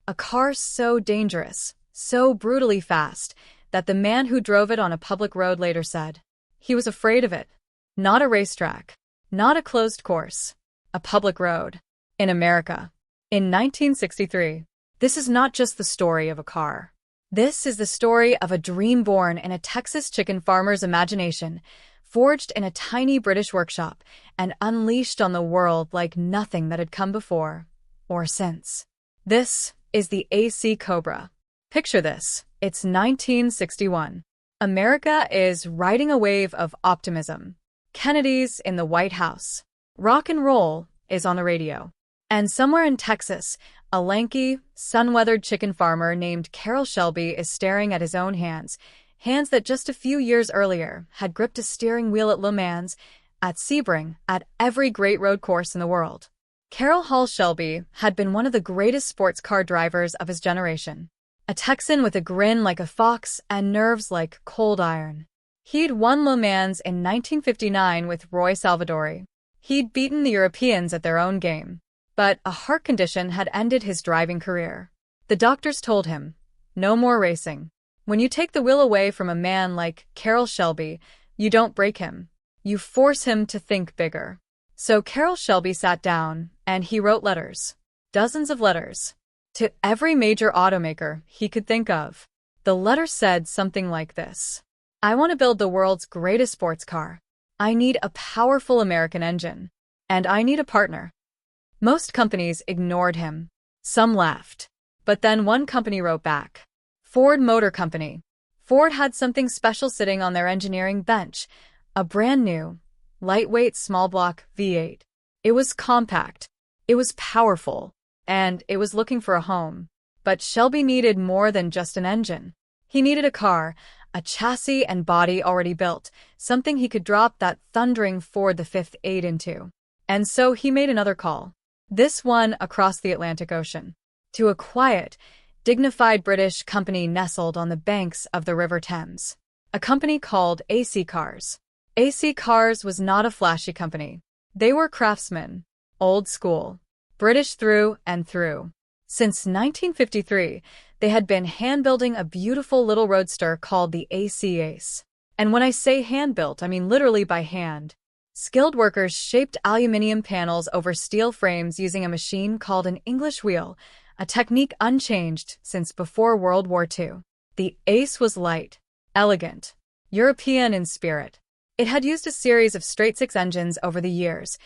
A car so dangerous, so brutally fast, that the man who drove it on a public road later said he was afraid of it. Not a racetrack, not a closed course, a public road. In America. In 1963. This is not just the story of a car. This is the story of a dream born in a Texas chicken farmer's imagination, forged in a tiny British workshop, and unleashed on the world like nothing that had come before or since. This is the AC Cobra. Picture this. It's 1961. America is riding a wave of optimism. Kennedy's in the White House. Rock and roll is on the radio. And somewhere in Texas, a lanky, sun-weathered chicken farmer named Carroll Shelby is staring at his own hands that just a few years earlier had gripped a steering wheel at Le Mans, at Sebring, at every great road course in the world. Carroll Shelby had been one of the greatest sports car drivers of his generation. A Texan with a grin like a fox and nerves like cold iron. He'd won Le Mans in 1959 with Roy Salvadori. He'd beaten the Europeans at their own game. But a heart condition had ended his driving career. The doctors told him, no more racing. When you take the wheel away from a man like Carroll Shelby, you don't break him. You force him to think bigger. So Carroll Shelby sat down, and he wrote letters. Dozens of letters. To every major automaker he could think of. The letter said something like this. I want to build the world's greatest sports car. I need a powerful American engine. And I need a partner. Most companies ignored him. Some laughed. But then one company wrote back. Ford Motor Company. Ford had something special sitting on their engineering bench. A brand new, lightweight small block V8. It was compact. It was powerful. And it was looking for a home. But Shelby needed more than just an engine. He needed a car, a chassis and body already built, something he could drop that thundering Ford the Fifth 8 into. And so he made another call. This one across the Atlantic Ocean, to a quiet, dignified British company nestled on the banks of the River Thames. A company called AC Cars. AC Cars was not a flashy company. They were craftsmen, old school, British through and through. Since 1953, they had been hand-building a beautiful little roadster called the AC Ace. And when I say hand-built, I mean literally by hand. Skilled workers shaped aluminum panels over steel frames using a machine called an English wheel, a technique unchanged since before World War II. The Ace was light, elegant, European in spirit. It had used a series of straight-six engines over the years,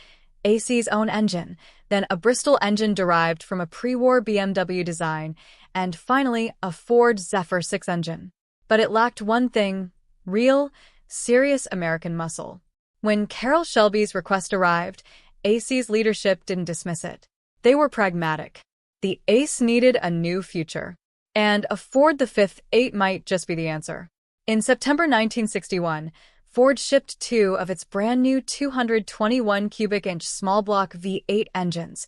AC's own engine, then a Bristol engine derived from a pre-war BMW design, and finally a Ford Zephyr 6 engine. But it lacked one thing, real, serious American muscle. When Carroll Shelby's request arrived, AC's leadership didn't dismiss it. They were pragmatic. The Ace needed a new future. And a Ford the Fifth 8 might just be the answer. In September 1961, Ford shipped two of its brand new 221 cubic inch small block V8 engines,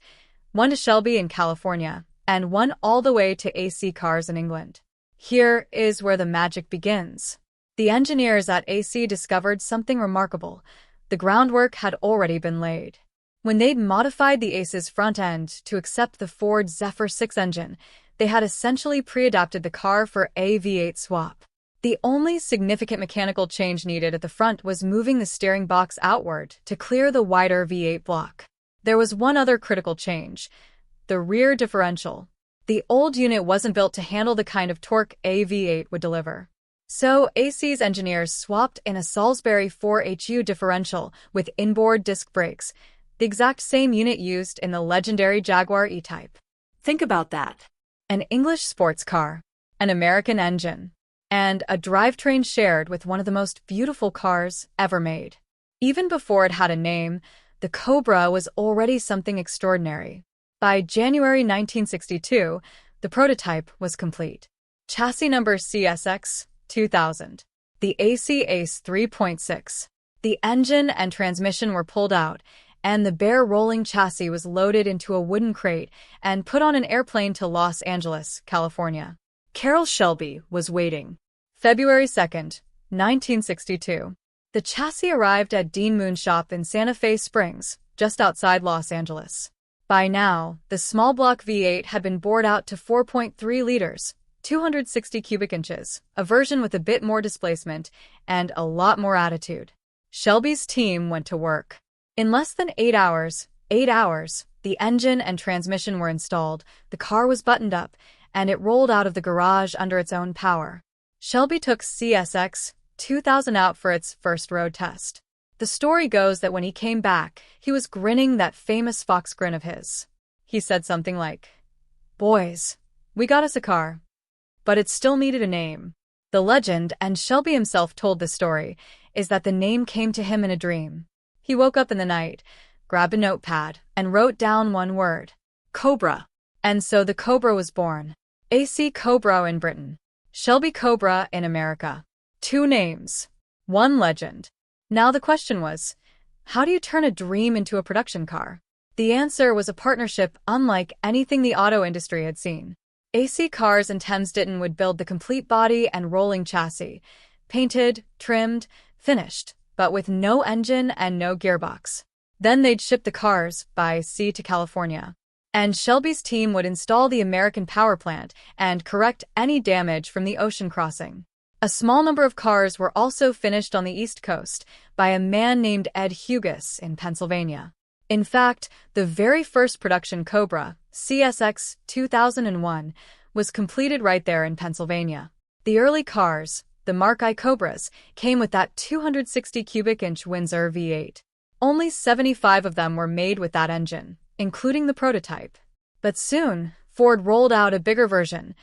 one to Shelby in California, and one all the way to AC Cars in England. Here is where the magic begins. The engineers at AC discovered something remarkable. The groundwork had already been laid. When they'd modified the Ace's front end to accept the Ford Zephyr 6 engine, they had essentially pre-adapted the car for a V8 swap. The only significant mechanical change needed at the front was moving the steering box outward to clear the wider V8 block. There was one other critical change: the rear differential. The old unit wasn't built to handle the kind of torque a V8 would deliver. So AC's engineers swapped in a Salisbury 4HU differential with inboard disc brakes, the exact same unit used in the legendary Jaguar E-Type. Think about that. An English sports car, an American engine, and a drivetrain shared with one of the most beautiful cars ever made. Even before it had a name, the Cobra was already something extraordinary. By January 1962, the prototype was complete. Chassis number CSX 2000. The AC Ace 3.6. The engine and transmission were pulled out, and the bare rolling chassis was loaded into a wooden crate and put on an airplane to Los Angeles, California. Carroll Shelby was waiting. February 2nd, 1962. The chassis arrived at Dean Moon's shop in Santa Fe Springs, just outside Los Angeles. By now, the small block V8 had been bored out to 4.3 liters, 260 cubic inches, a version with a bit more displacement and a lot more attitude. Shelby's team went to work. In less than 8 hours, the engine and transmission were installed, the car was buttoned up, and it rolled out of the garage under its own power. Shelby took CSX 2000 out for its first road test. The story goes that when he came back, he was grinning that famous fox grin of his. He said something like, "Boys, we got us a car." But it still needed a name. The legend, and Shelby himself told the story, is that the name came to him in a dream. He woke up in the night, grabbed a notepad, and wrote down one word: Cobra. And so the Cobra was born. AC Cobra in Britain, Shelby Cobra in America. 2 names, 1 legend. Now the question was, how do you turn a dream into a production car? The answer was a partnership unlike anything the auto industry had seen. AC Cars and Thames would build the complete body and rolling chassis, painted, trimmed, finished, but with no engine and no gearbox. Then they'd ship the cars by sea to California. And Shelby's team would install the American power plant and correct any damage from the ocean crossing. A small number of cars were also finished on the East Coast by a man named Ed Hughes in Pennsylvania. In fact, the very first production Cobra, CSX 2001, was completed right there in Pennsylvania. The early cars, the Mark I Cobras, came with that 260 cubic inch Windsor V8. Only 75 of them were made with that engine, including the prototype. But soon, Ford rolled out a bigger version,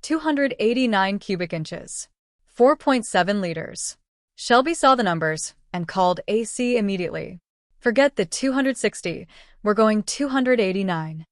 289 cubic inches, 4.7 liters. Shelby saw the numbers and called AC immediately. Forget the 260, we're going 289.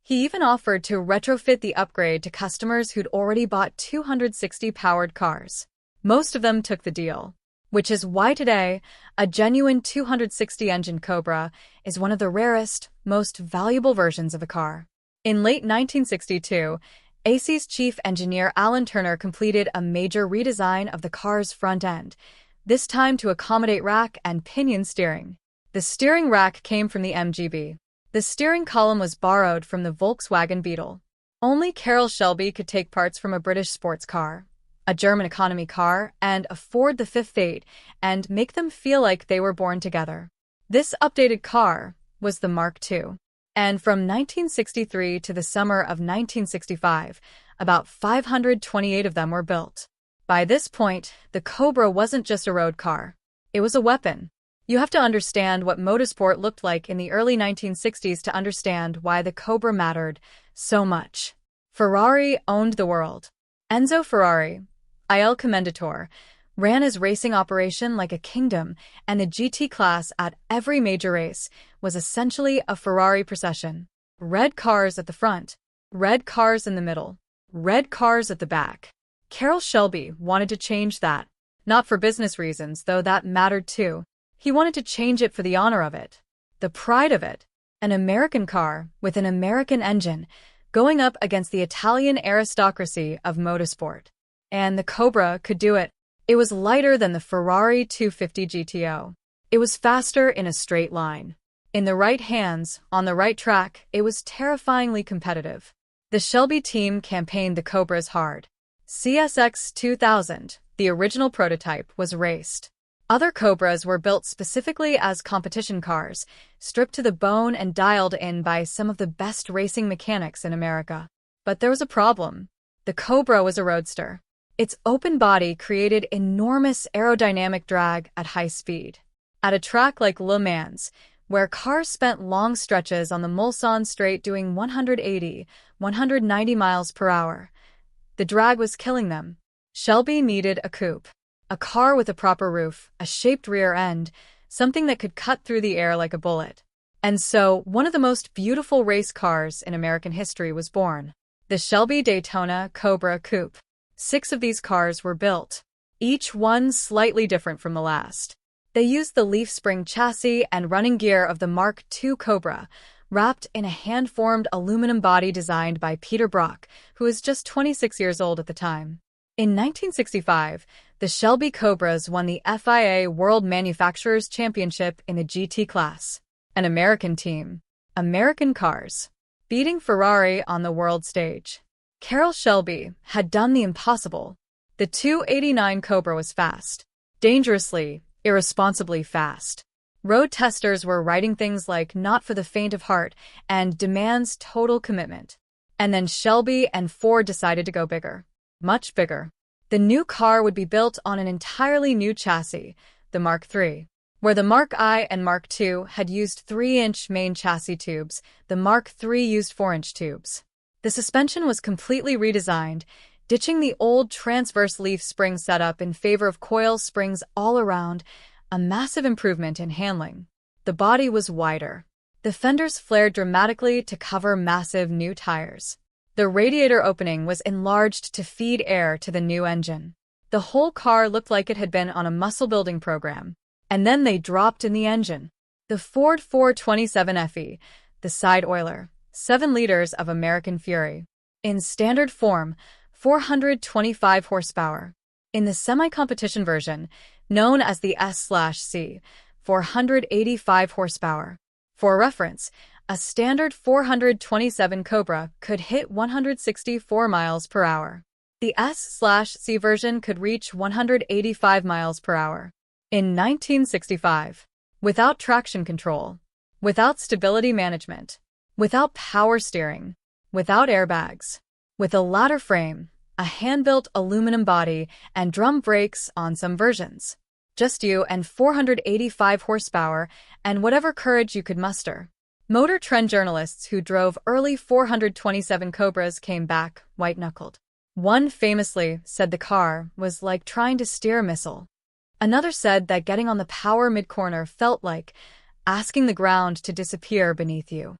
He even offered to retrofit the upgrade to customers who'd already bought 260 powered cars. Most of them took the deal, which is why today, a genuine 260 engine Cobra is one of the rarest, most valuable versions of a car. In late 1962, AC's chief engineer Alan Turner completed a major redesign of the car's front end, this time to accommodate rack and pinion steering. The steering rack came from the MGB. The steering column was borrowed from the Volkswagen Beetle. Only Carroll Shelby could take parts from a British sports car, a German economy car, and a Ford the Fifth Eight, and make them feel like they were born together. This updated car was the Mark II. And from 1963 to the summer of 1965, about 528 of them were built. By this point, the Cobra wasn't just a road car. It was a weapon. You have to understand what motorsport looked like in the early 1960s to understand why the Cobra mattered so much. Ferrari owned the world. Enzo Ferrari, Il Commendatore, ran his racing operation like a kingdom, and the GT class at every major race was essentially a Ferrari procession. Red cars at the front, red cars in the middle, red cars at the back. Carroll Shelby wanted to change that. Not for business reasons, though that mattered too. He wanted to change it for the honor of it, the pride of it. An American car with an American engine going up against the Italian aristocracy of motorsport. And the Cobra could do it. It was lighter than the Ferrari 250 GTO. It was faster in a straight line. In the right hands, on the right track, it was terrifyingly competitive. The Shelby team campaigned the Cobras hard. CSX 2000, the original prototype, was raced. Other Cobras were built specifically as competition cars, stripped to the bone and dialed in by some of the best racing mechanics in America. But there was a problem. The Cobra was a roadster. Its open body created enormous aerodynamic drag at high speed. At a track like Le Mans, where cars spent long stretches on the Mulsanne Straight doing 180, 190 miles per hour, the drag was killing them. Shelby needed a coupe. A car with a proper roof, a shaped rear end, something that could cut through the air like a bullet. And so, one of the most beautiful race cars in American history was born. The Shelby Daytona Cobra Coupe. 6 of these cars were built, each one slightly different from the last. They used the leaf spring chassis and running gear of the Mark II Cobra, wrapped in a hand-formed aluminum body designed by Peter Brock, who was just 26 years old at the time. In 1965, the Shelby Cobras won the FIA World Manufacturers' Championship in the GT class. An American team. American cars. Beating Ferrari on the world stage. Carroll Shelby had done the impossible. The 289 Cobra was fast. Dangerously, irresponsibly fast. Road testers were writing things like "not for the faint of heart" and "demands total commitment." And then Shelby and Ford decided to go bigger. Much bigger. The new car would be built on an entirely new chassis, the Mark III. Where the Mark I and Mark II had used 3-inch main chassis tubes, the Mark III used 4-inch tubes. The suspension was completely redesigned, ditching the old transverse leaf spring setup in favor of coil springs all around, a massive improvement in handling. The body was wider. The fenders flared dramatically to cover massive new tires. The radiator opening was enlarged to feed air to the new engine. The whole car looked like it had been on a muscle-building program. And then they dropped in the engine. The Ford 427 FE, the side oiler, 7 liters of American Fury. In standard form, 425 horsepower. In the semi-competition version, known as the S/C, 485 horsepower. For reference, a standard 427 Cobra could hit 164 miles per hour. The S/C version could reach 185 miles per hour. In 1965, without traction control, without stability management, without power steering, without airbags, with a ladder frame, a hand-built aluminum body, and drum brakes on some versions. Just you and 485 horsepower and whatever courage you could muster. Motor Trend journalists who drove early 427 Cobras came back white-knuckled. One famously said the car was like trying to steer a missile. Another said that getting on the power mid-corner felt like asking the ground to disappear beneath you.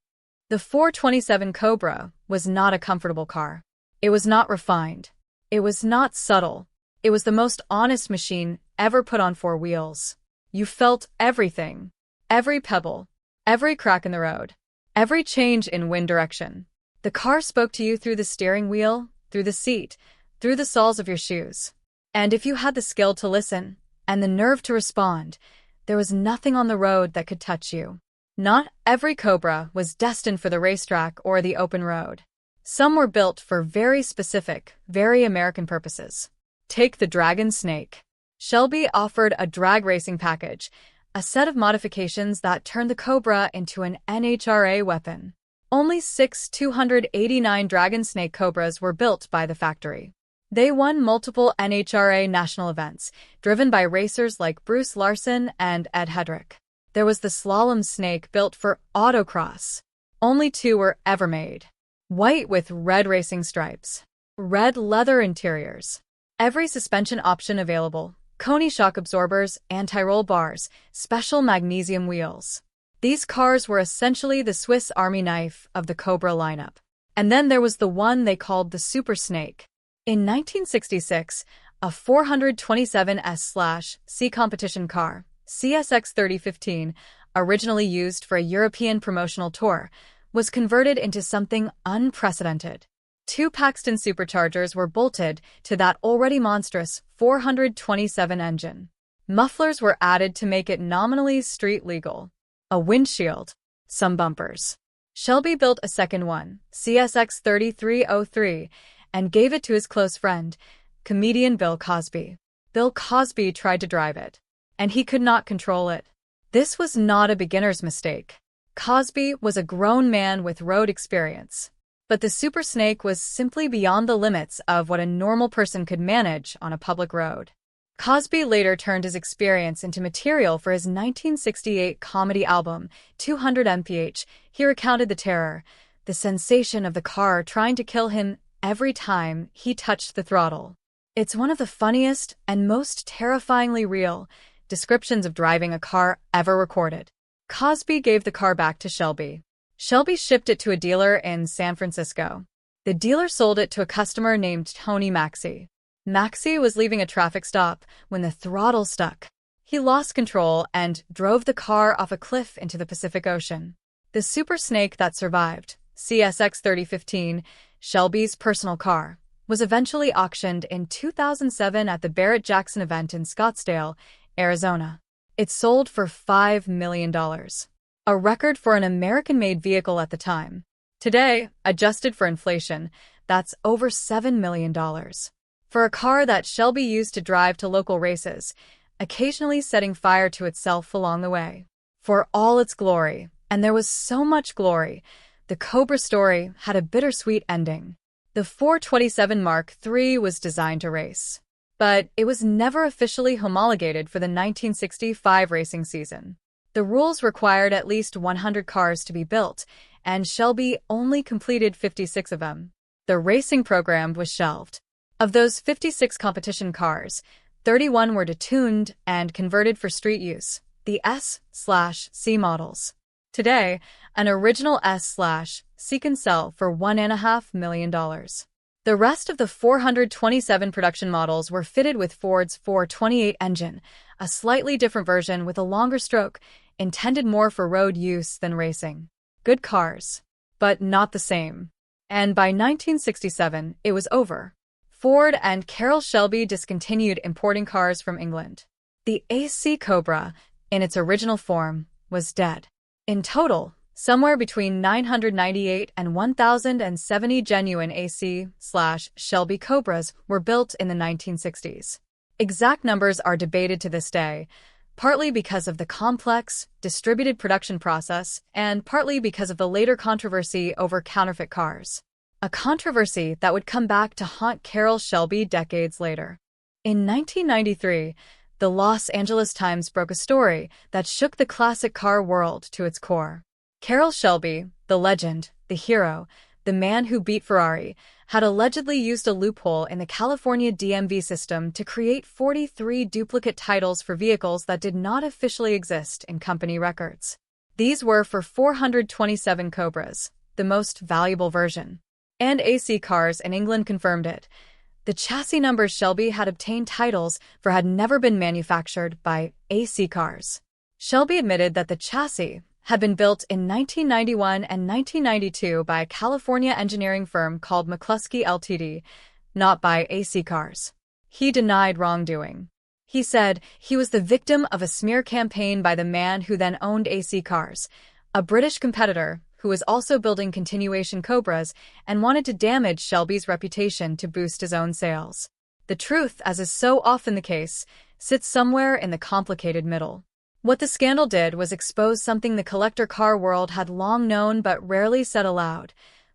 The 427 Cobra was not a comfortable car. It was not refined. It was not subtle. It was the most honest machine ever put on 4 wheels. You felt everything. Every pebble. Every crack in the road. Every change in wind direction. The car spoke to you through the steering wheel, through the seat, through the soles of your shoes. And if you had the skill to listen, and the nerve to respond, there was nothing on the road that could touch you. Not every Cobra was destined for the racetrack or the open road. Some were built for very specific, very American purposes. Take the Dragon Snake. Shelby offered a drag racing package, a set of modifications that turned the Cobra into an NHRA weapon. Only 6 289 Dragon Snake Cobras were built by the factory. They won multiple NHRA national events, driven by racers like Bruce Larson and Ed Hedrick. There was the Slalom Snake built for autocross. Only 2 were ever made. White with red racing stripes. Red leather interiors. Every suspension option available. Koni shock absorbers, anti-roll bars, special magnesium wheels. These cars were essentially the Swiss Army knife of the Cobra lineup. And then there was the one they called the Super Snake. In 1966, a 427 S/C competition car, CSX 3015, originally used for a European promotional tour, was converted into something unprecedented. 2 Paxton superchargers were bolted to that already monstrous 427 engine. Mufflers were added to make it nominally street legal. A windshield. Some bumpers. Shelby built a second one, CSX 3303, and gave it to his close friend, comedian Bill Cosby. Bill Cosby tried to drive it, and he could not control it. This was not a beginner's mistake. Cosby was a grown man with road experience. But the Super Snake was simply beyond the limits of what a normal person could manage on a public road. Cosby later turned his experience into material for his 1968 comedy album, 200 mph. He recounted the terror, the sensation of the car trying to kill him every time he touched the throttle. It's one of the funniest and most terrifyingly real descriptions of driving a car ever recorded. Cosby gave the car back to Shelby. Shelby shipped it to a dealer in San Francisco. The dealer sold it to a customer named Tony Maxey. Maxey was leaving a traffic stop when the throttle stuck. He lost control and drove the car off a cliff into the Pacific Ocean. The Super Snake that survived, CSX 3015, Shelby's personal car, was eventually auctioned in 2007 at the Barrett-Jackson event in Scottsdale, Arizona. It sold for $5 million. a record for an American-made vehicle at the time. Today, adjusted for inflation, that's over $7 million. For a car that Shelby used to drive to local races, occasionally setting fire to itself along the way. For all its glory, and there was so much glory, the Cobra story had a bittersweet ending. The 427 Mark III was designed to race, but it was never officially homologated for the 1965 racing season. The rules required at least 100 cars to be built, and Shelby only completed 56 of them. The racing program was shelved. Of those 56 competition cars, 31 were detuned and converted for street use, the S/C models. Today, an original S/C can sell for $1.5 million. The rest of the 427 production models were fitted with Ford's 428 engine, a slightly different version with a longer stroke, intended more for road use than racing. Good cars, but not the same. And by 1967, it was over. Ford and Carroll Shelby discontinued importing cars from England. The AC Cobra, in its original form, was dead. In total, somewhere between 998 and 1,070 genuine AC/Shelby Cobras were built in the 1960s. Exact numbers are debated to this day, partly because of the complex, distributed production process and partly because of the later controversy over counterfeit cars. A controversy that would come back to haunt Carroll Shelby decades later. In 1993, the Los Angeles Times broke a story that shook the classic car world to its core. Carroll Shelby, the legend, the hero, the man who beat Ferrari, had allegedly used a loophole in the California DMV system to create 43 duplicate titles for vehicles that did not officially exist in company records. These were for 427 Cobras, the most valuable version. And AC Cars in England confirmed it. The chassis numbers Shelby had obtained titles for had never been manufactured by AC Cars. Shelby admitted that the chassis had been built in 1991 and 1992 by a California engineering firm called McCluskey Ltd., not by AC Cars. He denied wrongdoing. He said he was the victim of a smear campaign by the man who then owned AC Cars, a British competitor who was also building continuation Cobras and wanted to damage Shelby's reputation to boost his own sales. The truth, as is so often the case, sits somewhere in the complicated middle. What the scandal did was expose something the collector car world had long known but rarely said aloud.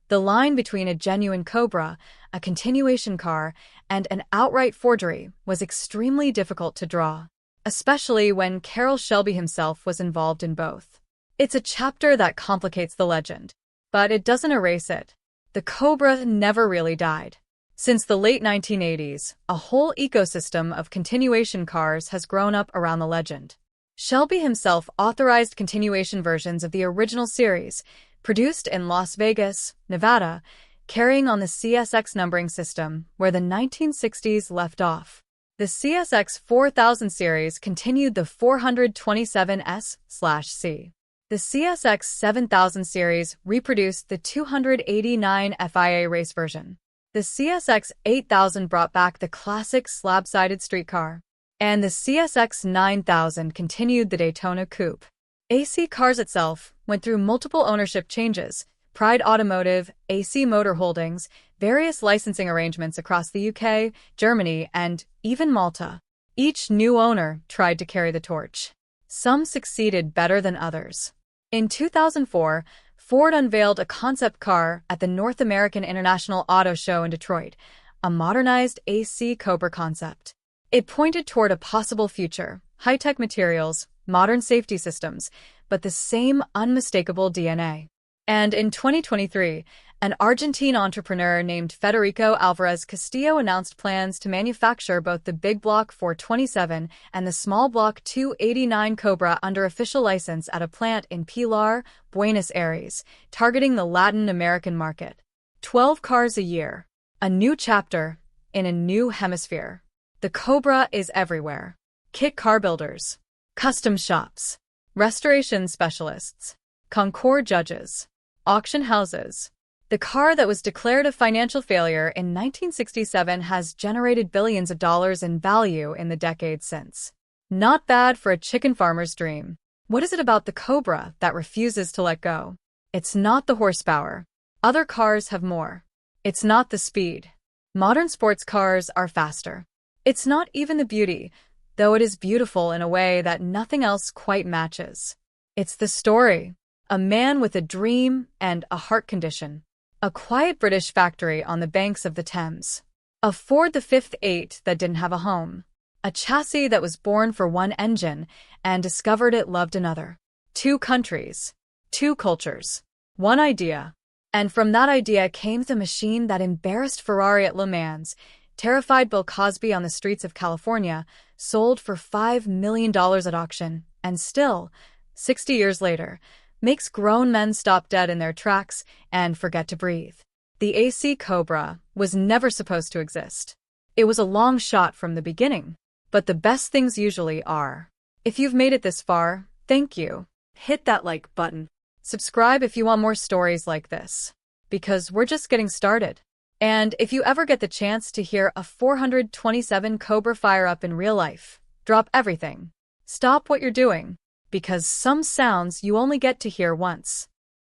The line between a genuine Cobra, a continuation car, and an outright forgery was extremely difficult to draw, especially when Carroll Shelby himself was involved in both. It's a chapter that complicates the legend, but it doesn't erase it. The Cobra never really died. Since the late 1980s, a whole ecosystem of continuation cars has grown up around the legend. Shelby himself authorized continuation versions of the original series, produced in Las Vegas, Nevada, carrying on the CSX numbering system where the 1960s left off. The CSX 4000 series continued the 427 S/C. The CSX 7000 series reproduced the 289 FIA race version. The CSX 8000 brought back the classic slab-sided streetcar. And the CSX 9000 continued the Daytona Coupe. AC Cars itself went through multiple ownership changes, Pride Automotive, AC Motor Holdings, various licensing arrangements across the UK, Germany, and even Malta. Each new owner tried to carry the torch. Some succeeded better than others. In 2004, Ford unveiled a concept car at the North American International Auto Show in Detroit, a modernized AC Cobra concept. It pointed toward a possible future, high-tech materials, modern safety systems, but the same unmistakable DNA. And in 2023, an Argentine entrepreneur named Federico Alvarez Castillo announced plans to manufacture both the big block 427 and the small block 289 Cobra under official license at a plant in Pilar, Buenos Aires, targeting the Latin American market. 12 cars a year. A new chapter in a new hemisphere. The Cobra is everywhere. Kit car builders, custom shops, restoration specialists, concours judges, auction houses. The car that was declared a financial failure in 1967 has generated billions of dollars in value in the decades since. Not bad for a chicken farmer's dream. What is it about the Cobra that refuses to let go? It's not the horsepower. Other cars have more. It's not the speed. Modern sports cars are faster. It's not even the beauty, though it is beautiful in a way that nothing else quite matches. It's the story. A man with a dream and a heart condition. A quiet British factory on the banks of the Thames. A Ford the Fifth 8 that didn't have a home. A chassis that was born for one engine and discovered it loved another. 2 countries. 2 cultures. 1 idea. And from that idea came the machine that embarrassed Ferrari at Le Mans, terrified Bill Cosby on the streets of California, sold for $5 million at auction, and still, 60 years later, makes grown men stop dead in their tracks and forget to breathe. The AC Cobra was never supposed to exist. It was a long shot from the beginning, but the best things usually are. If you've made it this far, thank you. Hit that like button. Subscribe if you want more stories like this, because we're just getting started. And if you ever get the chance to hear a 427 Cobra fire up in real life, drop everything. Stop what you're doing, because some sounds you only get to hear once.